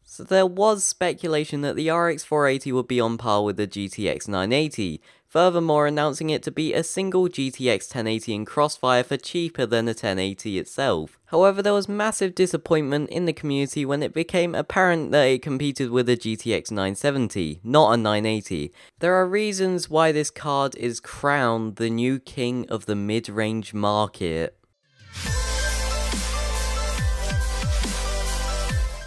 So there was speculation that the RX 480 would be on par with the GTX 980, furthermore announcing it to be a single GTX 1080 in Crossfire for cheaper than the 1080 itself. However, there was massive disappointment in the community when it became apparent that it competed with a GTX 970, not a 980. There are reasons why this card is crowned the new king of the mid-range market.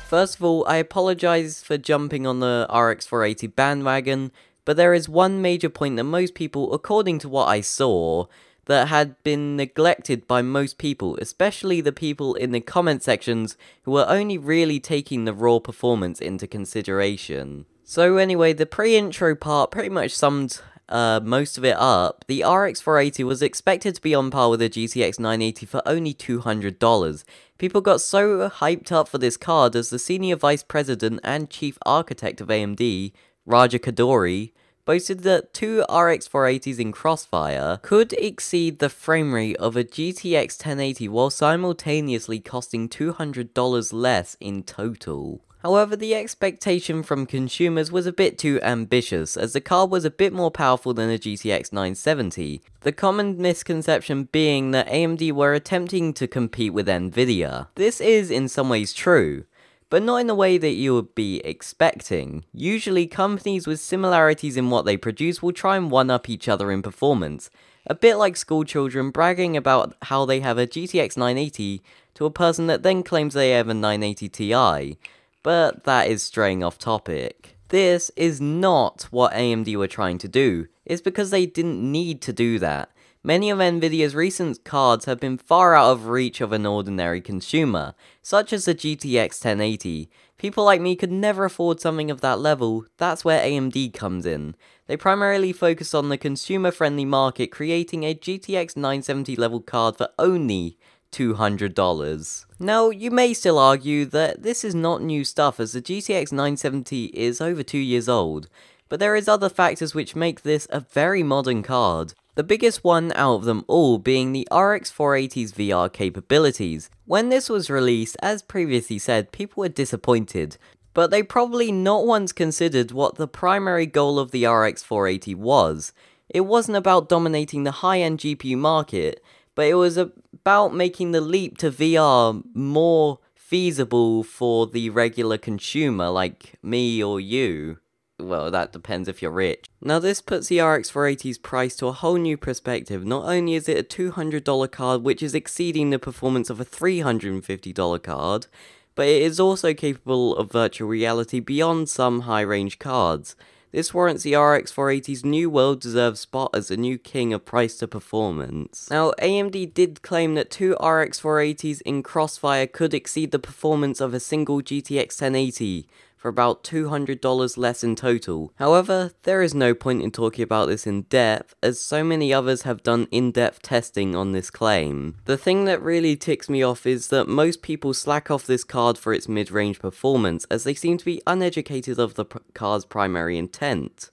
First of all, I apologize for jumping on the RX 480 bandwagon, but there is one major point that most people, according to what I saw, that had been neglected by most people, especially the people in the comment sections who were only really taking the raw performance into consideration. So anyway, the pre-intro part pretty much summed most of it up. The RX 480 was expected to be on par with the GTX 980 for only $200. People got so hyped up for this card as the senior vice president and chief architect of AMD, Raja Kaduri, boasted that two RX 480s in Crossfire could exceed the frame rate of a GTX 1080 while simultaneously costing $200 less in total. However, the expectation from consumers was a bit too ambitious, as the card was a bit more powerful than a GTX 970, the common misconception being that AMD were attempting to compete with Nvidia. This is in some ways true, but not in the way that you would be expecting. Usually, companies with similarities in what they produce will try and one-up each other in performance, a bit like school children bragging about how they have a GTX 980 to a person that then claims they have a 980 Ti. But that is straying off topic. This is not what AMD were trying to do. It's because they didn't need to do that. Many of Nvidia's recent cards have been far out of reach of an ordinary consumer, such as the GTX 1080. People like me could never afford something of that level. That's where AMD comes in. They primarily focus on the consumer-friendly market, creating a GTX 970 level card for only $200. Now, you may still argue that this is not new stuff, as the GTX 970 is over 2 years old, but there is other factors which make this a very modern card. The biggest one out of them all being the RX 480's VR capabilities. When this was released, as previously said, people were disappointed, but they probably not once considered what the primary goal of the RX 480 was. It wasn't about dominating the high-end GPU market, but it was about making the leap to VR more feasible for the regular consumer like me or you. Well, that depends if you're rich. Now this puts the RX 480's price to a whole new perspective. Not only is it a $200 card which is exceeding the performance of a $350 card, but it is also capable of virtual reality beyond some high-range cards. This warrants the RX 480's new well-deserved spot as the new king of price to performance. Now, AMD did claim that two RX 480s in Crossfire could exceed the performance of a single GTX 1080, for about $200 less in total. However, there is no point in talking about this in depth, as so many others have done in-depth testing on this claim. The thing that really ticks me off is that most people slack off this card for its mid-range performance, as they seem to be uneducated of the card's primary intent,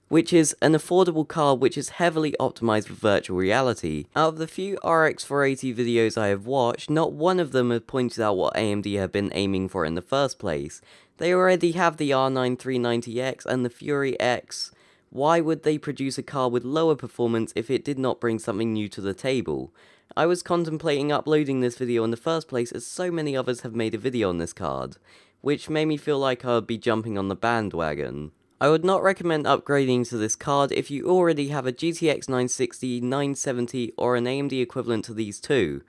which is an affordable card which is heavily optimized for virtual reality. Out of the few RX 480 videos I have watched, not one of them has pointed out what AMD have been aiming for in the first place. They already have the R9 390X and the Fury X. Why would they produce a card with lower performance if it did not bring something new to the table? I was contemplating uploading this video in the first place as so many others have made a video on this card, which made me feel like I would be jumping on the bandwagon. I would not recommend upgrading to this card if you already have a GTX 960, 970 or an AMD equivalent to these two,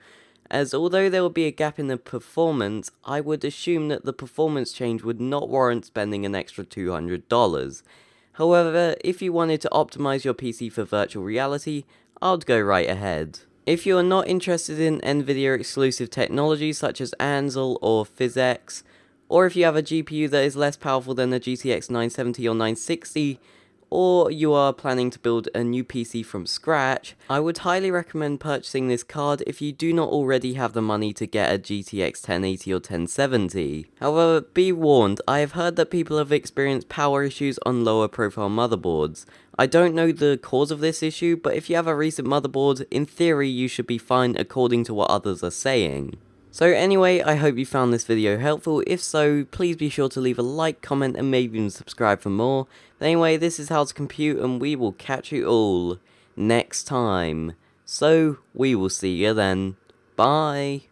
as although there will be a gap in the performance, I would assume that the performance change would not warrant spending an extra $200. However, if you wanted to optimize your PC for virtual reality, I'd go right ahead. If you are not interested in Nvidia exclusive technology such as Ansel or PhysX, or if you have a GPU that is less powerful than the GTX 970 or 960, or you are planning to build a new PC from scratch, I would highly recommend purchasing this card if you do not already have the money to get a GTX 1080 or 1070. However, be warned, I have heard that people have experienced power issues on lower profile motherboards. I don't know the cause of this issue, but if you have a recent motherboard, in theory you should be fine according to what others are saying. So anyway, I hope you found this video helpful. If so, please be sure to leave a like, comment, and maybe even subscribe for more. But anyway, this is How to Compute, and we will catch you all next time. So, we will see you then. Bye.